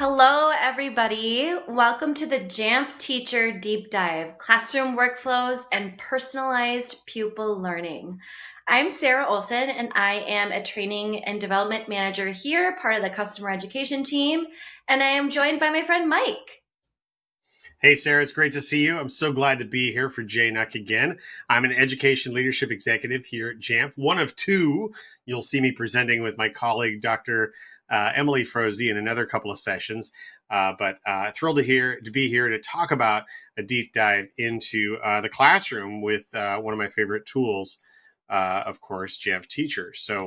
Hello, everybody. Welcome to the Jamf Teacher Deep Dive, Classroom Workflows and Personalized Pupil Learning. I'm Sarah Olson, and I am a Training and Development Manager here, part of the Customer Education team, and I am joined by my friend Mike. Hey, Sarah, it's great to see you. I'm so glad to be here for JNUC again. I'm an Education Leadership Executive here at Jamf, one of two. You'll see me presenting with my colleague, Dr. Emily Froese, in another couple of sessions. But thrilled to be here to talk about a deep dive into the classroom with one of my favorite tools, of course, Jamf Teacher. So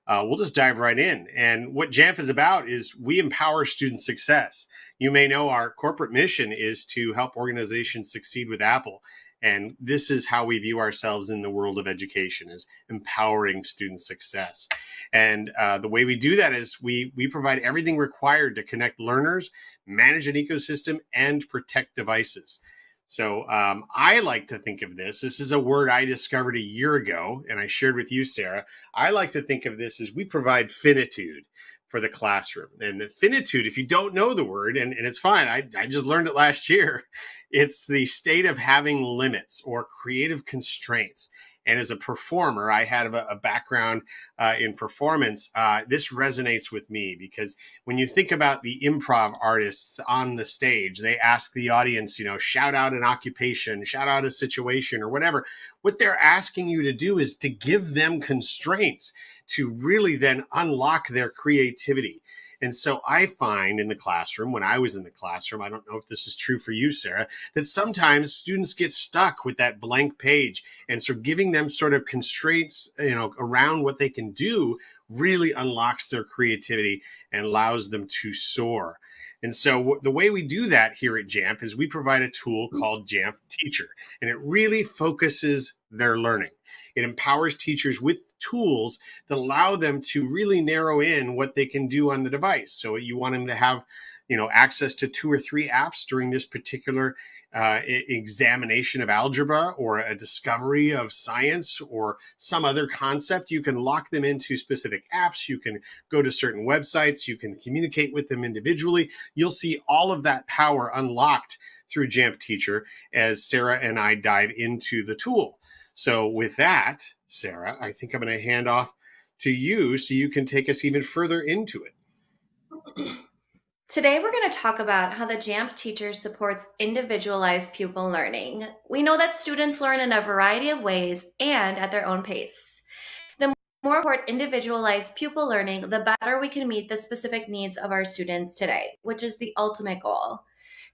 we'll just dive right in. And what Jamf is about is we empower student success. You may know our corporate mission is to help organizations succeed with Apple. And this is how we view ourselves in the world of education, is empowering student success. And the way we do that is we provide everything required to connect learners, manage an ecosystem, and protect devices. So I like to think of this is a word I discovered a year ago, and I shared with you, Sarah. I like to think of this as we provide finitude for the classroom. And the finitude, if you don't know the word, and it's fine, I just learned it last year, it's the state of having limits or creative constraints. And as a performer, I had a background in performance. This resonates with me because when you think about the improv artists on the stage, they ask the audience, shout out an occupation, shout out a situation or whatever. What they're asking you to do is to give them constraints to really then unlock their creativity. And so I find in the classroom, when I was in the classroom, I don't know if this is true for you, Sarah, that sometimes students get stuck with that blank page. And so giving them sort of constraints, around what they can do really unlocks their creativity and allows them to soar. And so the way we do that here at Jamf is we provide a tool called Jamf Teacher, and it really focuses their learning. It empowers teachers with tools that allow them to really narrow in what they can do on the device. So you want them to have, access to 2 or 3 apps during this particular examination of algebra or a discovery of science or some other concept. You can lock them into specific apps. You can go to certain websites. You can communicate with them individually. You'll see all of that power unlocked through Jamf Teacher as Sarah and I dive into the tool. So with that, Sarah, I think I'm going to hand off to you so you can take us even further into it. Today, we're going to talk about how the Jamf Teacher supports individualized pupil learning. We know that students learn in a variety of ways and at their own pace. The more we support individualized pupil learning, the better we can meet the specific needs of our students today, which is the ultimate goal.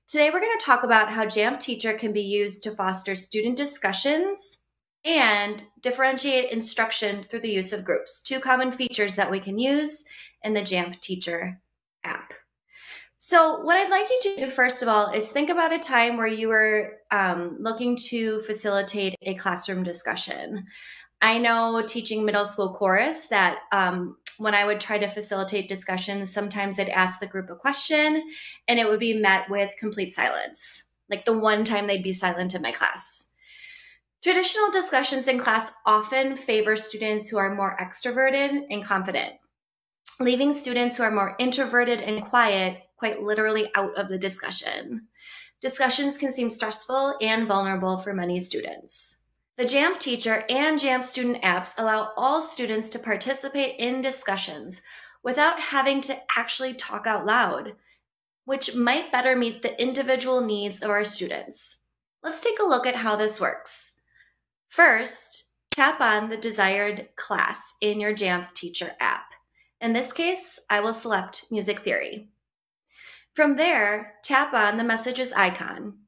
Today, we're going to talk about how Jamf Teacher can be used to foster student discussions and differentiate instruction through the use of groups, 2 common features that we can use in the Jamf Teacher app. So what I'd like you to do, first of all, is think about a time where you were looking to facilitate a classroom discussion. I know teaching middle school chorus that when I would try to facilitate discussions, sometimes I'd ask the group a question and it would be met with complete silence, like the one time they'd be silent in my class. Traditional discussions in class often favor students who are more extroverted and confident, leaving students who are more introverted and quiet quite literally out of the discussion. Discussions can seem stressful and vulnerable for many students. The Jamf Teacher and Jamf Student apps allow all students to participate in discussions without having to actually talk out loud, which might better meet the individual needs of our students. Let's take a look at how this works. First, tap on the desired class in your Jamf Teacher app. In this case, I will select Music Theory. From there, tap on the messages icon.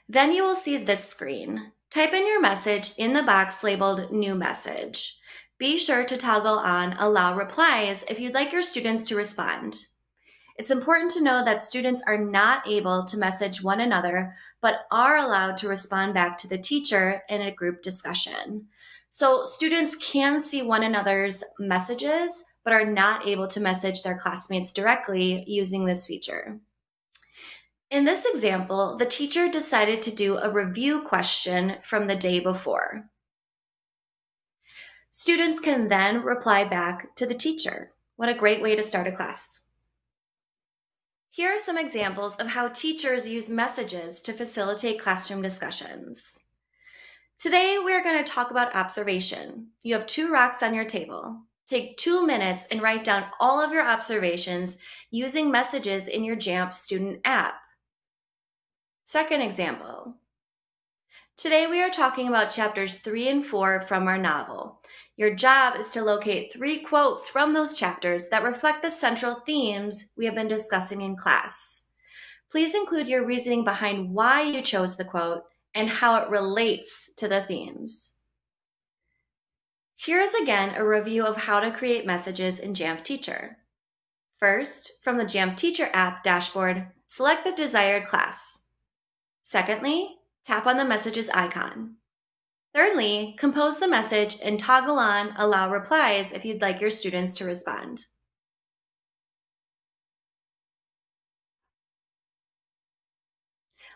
Then you will see this screen. Type in your message in the box labeled New Message. Be sure to toggle on Allow Replies if you'd like your students to respond. It's important to know that students are not able to message one another, but are allowed to respond back to the teacher in a group discussion. So students can see one another's messages, but are not able to message their classmates directly using this feature. In this example, the teacher decided to do a review question from the day before. Students can then reply back to the teacher. What a great way to start a class. Here are some examples of how teachers use messages to facilitate classroom discussions. Today, we are going to talk about observation. You have 2 rocks on your table. Take 2 minutes and write down all of your observations using messages in your Jamf student app. Second example. Today, we are talking about chapters 3 and 4 from our novel. Your job is to locate 3 quotes from those chapters that reflect the central themes we have been discussing in class. Please include your reasoning behind why you chose the quote and how it relates to the themes. Here is again a review of how to create messages in Jamf Teacher. First, from the Jamf Teacher app dashboard, select the desired class. Secondly, tap on the messages icon. Thirdly, compose the message and toggle on Allow Replies if you'd like your students to respond.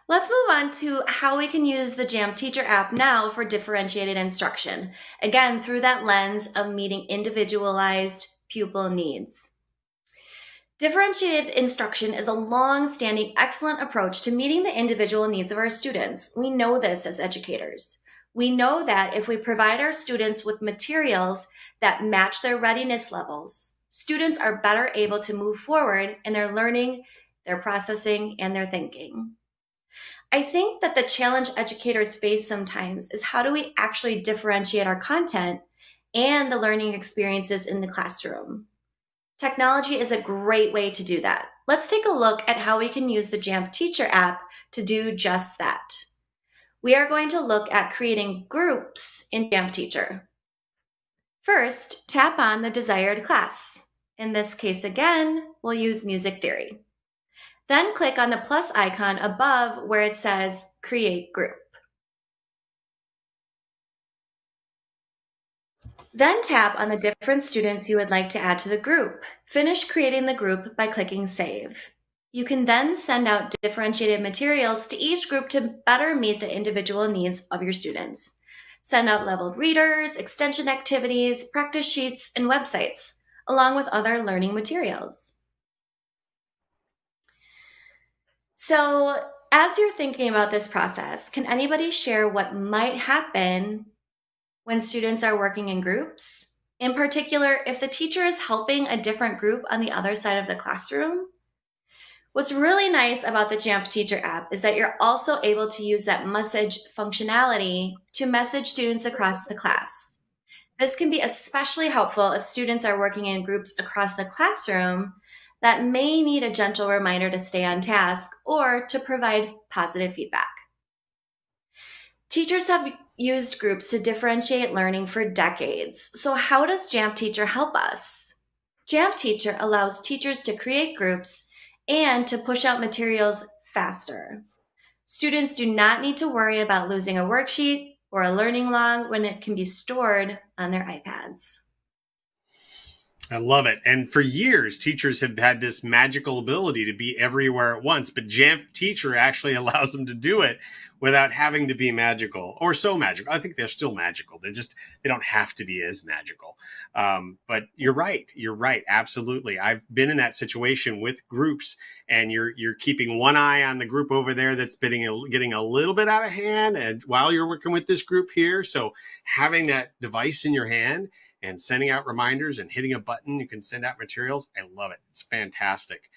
Let's move on to how we can use the Jamf Teacher app now for differentiated instruction, again through that lens of meeting individualized pupil needs. Differentiated instruction is a long-standing excellent approach to meeting the individual needs of our students. We know this as educators. We know that if we provide our students with materials that match their readiness levels, students are better able to move forward in their learning, their processing, and their thinking. I think that the challenge educators face sometimes is how do we actually differentiate our content and the learning experiences in the classroom? Technology is a great way to do that. Let's take a look at how we can use the Jamf Teacher app to do just that. We are going to look at creating groups in Jamf Teacher. First, tap on the desired class. In this case, again, we'll use music theory. Then click on the plus icon above where it says Create Group. Then tap on the different students you would like to add to the group. Finish creating the group by clicking Save. You can then send out differentiated materials to each group to better meet the individual needs of your students. Send out leveled readers, extension activities, practice sheets, and websites, along with other learning materials. So, as you're thinking about this process, can anybody share what might happen when students are working in groups? In particular, if the teacher is helping a different group on the other side of the classroom? What's really nice about the Jamf Teacher app is that you're also able to use that message functionality to message students across the class. This can be especially helpful if students are working in groups across the classroom that may need a gentle reminder to stay on task or to provide positive feedback. Teachers have used groups to differentiate learning for decades. So how does Jamf Teacher help us? Jamf Teacher allows teachers to create groups and to push out materials faster. Students do not need to worry about losing a worksheet or a learning log when it can be stored on their iPads. I love it. And for years, teachers have had this magical ability to be everywhere at once, but Jamf Teacher actually allows them to do it without having to be magical or so magical. I think they're still magical. They don't have to be as magical. But you're right. You're right. Absolutely. I've been in that situation with groups, and you're keeping one eye on the group over there that's getting a little bit out of hand, and while you're working with this group here. So having that device in your hand and sending out reminders and hitting a button, you can send out materials. I love it. It's fantastic.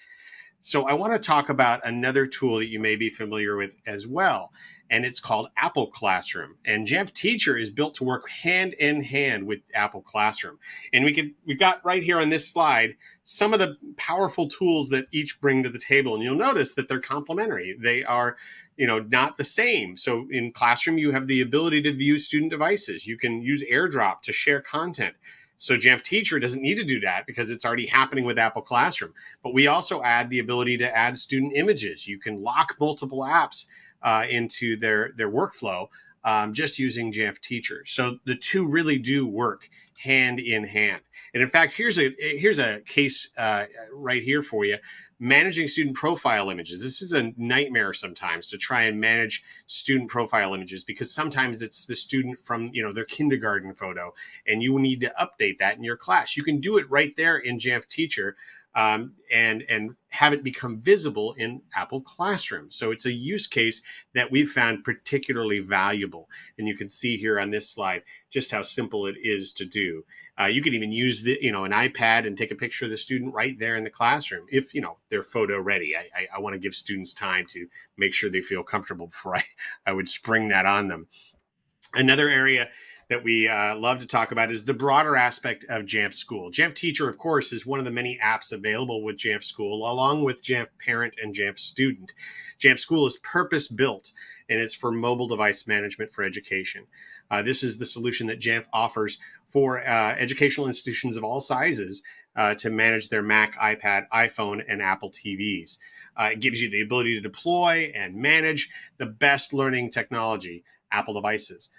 So I want to talk about another tool that you may be familiar with as well, and it's called Apple Classroom. And Jamf Teacher is built to work hand in hand with Apple Classroom. And we've got right here on this slide some of the powerful tools that each bring to the table. And you'll notice that they're complementary. They are, not the same. So in Classroom, you have the ability to view student devices. You can use AirDrop to share content. So Jamf Teacher doesn't need to do that because it's already happening with Apple Classroom. But we also add the ability to add student images. You can lock multiple apps into their workflow just using Jamf Teacher. So the two really do work hand in hand. And in fact, here's a case right here for you. Managing student profile images. This is a nightmare sometimes to try and manage student profile images, because sometimes it's the student from their kindergarten photo, and you need to update that in your class. You can do it right there in Jamf Teacher, and have it become visible in Apple Classroom. So it's a use case that we've found particularly valuable. And you can see here on this slide just how simple it is to do. You can even use an iPad and take a picture of the student right there in the classroom if they're photo ready. I want to give students time to make sure they feel comfortable before I would spring that on them. Another area that we love to talk about is the broader aspect of Jamf School. Jamf Teacher, of course, is one of the many apps available with Jamf School, along with Jamf Parent and Jamf Student. Jamf School is purpose-built, and it's for mobile device management for education. This is the solution that Jamf offers for educational institutions of all sizes to manage their Mac, iPad, iPhone, and Apple TVs. It gives you the ability to deploy and manage the best learning technology, Apple devices,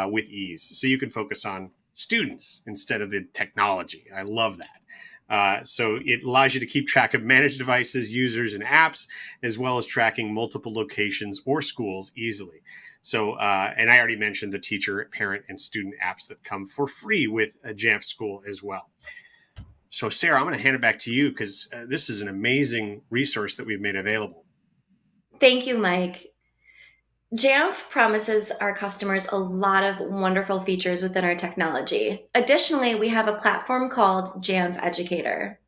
with ease. So you can focus on students instead of the technology. I love that. So it allows you to keep track of managed devices, users, and apps, as well as tracking multiple locations or schools easily. So, and I already mentioned the teacher, parent, and student apps that come for free with Jamf School as well. So Sarah, I'm going to hand it back to you, because this is an amazing resource that we've made available. Thank you, Mike. Jamf promises our customers a lot of wonderful features within our technology. Additionally, we have a platform called Jamf Educator.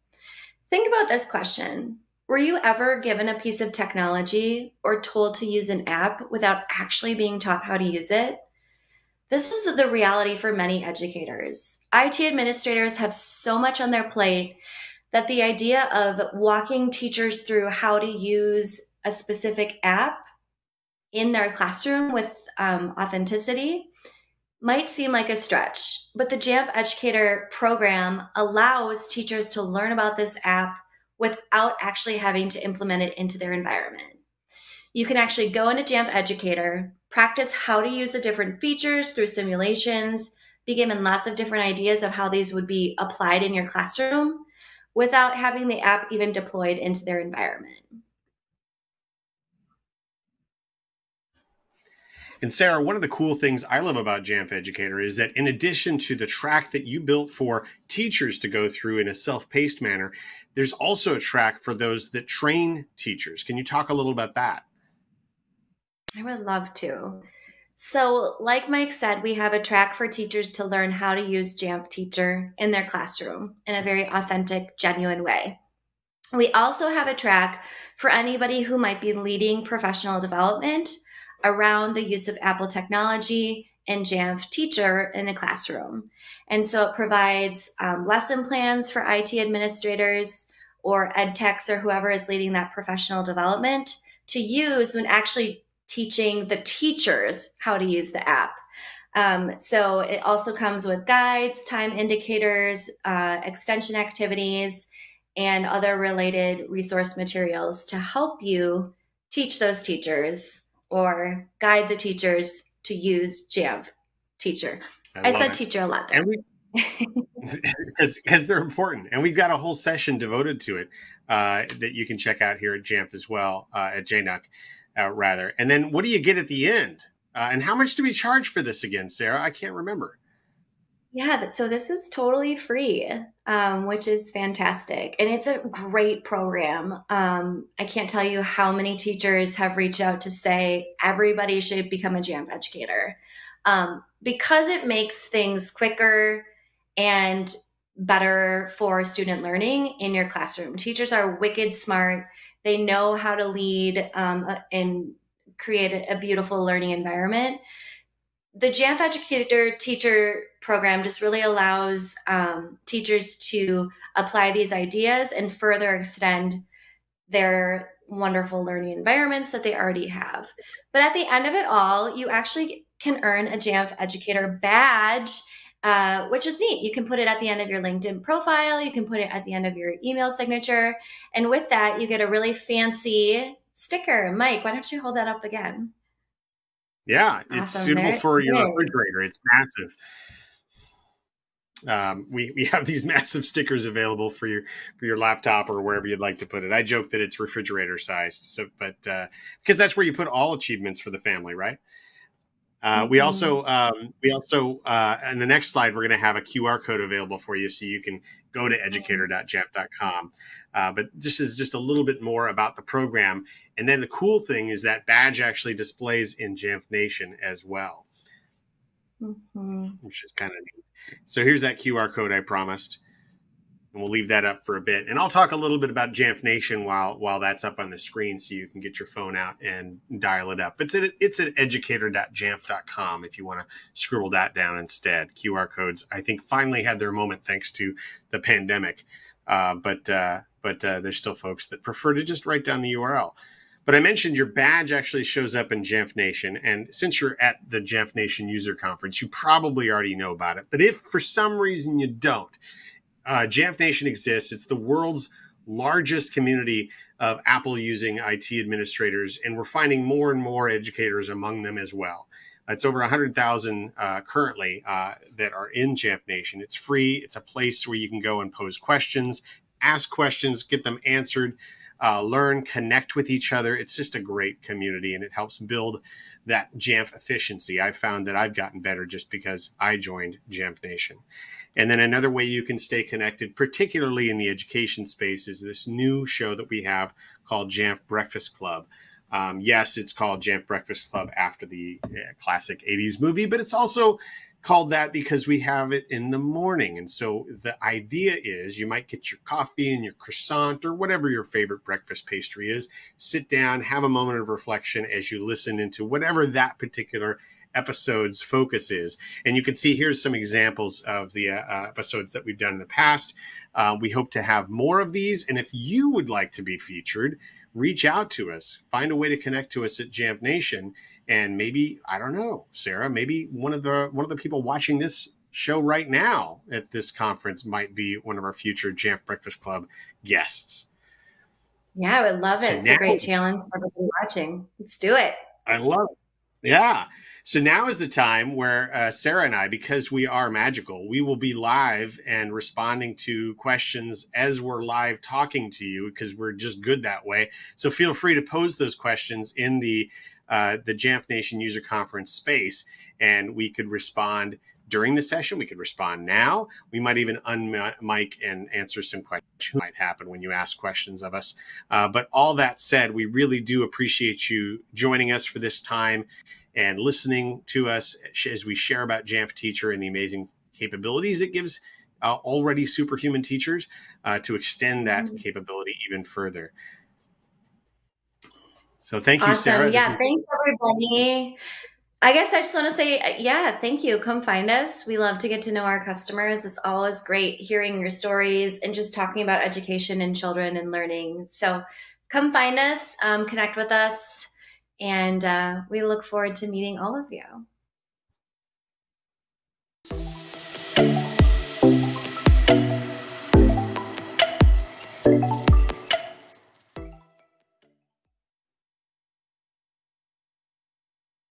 Think about this question. Were you ever given a piece of technology or told to use an app without actually being taught how to use it? This is the reality for many educators. IT administrators have so much on their plate that the idea of walking teachers through how to use a specific app in their classroom with authenticity might seem like a stretch, but the Jamf Educator program allows teachers to learn about this app without actually having to implement it into their environment. You can actually go into Jamf Educator, practice how to use the different features through simulations, be given lots of different ideas of how these would be applied in your classroom without having the app even deployed into their environment. And Sarah, one of the cool things I love about Jamf Educator is that in addition to the track that you built for teachers to go through in a self-paced manner, there's also a track for those that train teachers. Can you talk a little about that? I would love to. So, like Mike said, we have a track for teachers to learn how to use Jamf Teacher in their classroom in a very authentic, genuine way. We also have a track for anybody who might be leading professional development around the use of Apple technology and Jamf Teacher in the classroom. And so it provides lesson plans for IT administrators or ed techs or whoever is leading that professional development to use when actually teaching the teachers how to use the app. So it also comes with guides, time indicators, extension activities, and other related resource materials to help you teach those teachers or guide the teachers to use Jamf Teacher. I said teacher a lot there. Because they're important. And we've got a whole session devoted to it that you can check out here at Jamf as well, at JNUC rather. And then what do you get at the end? And how much do we charge for this again, Sarah? I can't remember. Yeah, so this is totally free, which is fantastic. And it's a great program. I can't tell you how many teachers have reached out to say everybody should become a Jamf educator because it makes things quicker and better for student learning in your classroom. Teachers are wicked smart. They know how to lead and create a beautiful learning environment. The Jamf Educator Teacher program just really allows teachers to apply these ideas and further extend their wonderful learning environments that they already have. But at the end of it all, you actually can earn a Jamf Educator badge, which is neat. You can put it at the end of your LinkedIn profile. You can put it at the end of your email signature. And with that, you get a really fancy sticker. Mike, why don't you hold that up again? Yeah, it's Awesome. suitable There for it your is. refrigerator. It's massive. We have these massive stickers available for your laptop or wherever you'd like to put it. I joke that it's refrigerator sized, so but because that's where you put all achievements for the family, right? Mm-hmm. We also in the next slide we're going to have a QR code available for you, so you can go to educator.jamf.com. But this is just a little bit more about the program, and then the cool thing is that badge actually displays in Jamf Nation as well, Mm-hmm. which is kind of neat. So here's that QR code I promised, and we'll leave that up for a bit. And I'll talk a little bit about Jamf Nation while that's up on the screen, so you can get your phone out and dial it up. It's at educator.jamf.com if you want to scribble that down instead. QR codes, I think, finally had their moment thanks to the pandemic, but there's still folks that prefer to just write down the URL. But I mentioned your badge actually shows up in Jamf Nation. And since you're at the Jamf Nation user conference, you probably already know about it. But if for some reason you don't, Jamf Nation exists. It's the world's largest community of Apple using IT administrators, and we're finding more and more educators among them as well. It's over 100,000 currently that are in Jamf Nation. It's free. It's a place where you can go and pose questions, ask questions, get them answered, learn, connect with each other. It's just a great community, and it helps build that Jamf efficiency. I've found that I've gotten better just because I joined Jamf Nation. And then another way you can stay connected, particularly in the education space, is this new show that we have called Jamf Breakfast Club. Yes, it's called Jamf Breakfast Club after the classic 80s movie, but it's also called that because we have it in the morning. And so the idea is you might get your coffee and your croissant or whatever your favorite breakfast pastry is, sit down, have a moment of reflection as you listen into whatever that particular episode's focus is. And you can see here's some examples of the episodes that we've done in the past. We hope to have more of these. And if you would like to be featured, reach out to us, find a way to connect to us at Jamf Nation. And maybe, I don't know, Sarah, maybe one of the people watching this show right now at this conference might be one of our future Jamf Breakfast Club guests. Yeah, I would love So it. It's a now great challenge for everybody watching. Let's do it. I love it. Yeah. So now is the time where Sarah and I, because we are magical, we will be live and responding to questions as we're live talking to you, because we're just good that way. So feel free to pose those questions in the Jamf Nation user conference space, and we could respond during the session. We could respond now. We might even unmic and answer some questions that might happen when you ask questions of us. But all that said, we really do appreciate you joining us for this time and listening to us as we share about Jamf Teacher and the amazing capabilities it gives already superhuman teachers to extend that capability even further. So thank you, Sarah. Awesome. Yeah, thanks everybody. I guess I just want to say, yeah, thank you. Come find us. We love to get to know our customers. It's always great hearing your stories and just talking about education and children and learning. So come find us, connect with us, and we look forward to meeting all of you.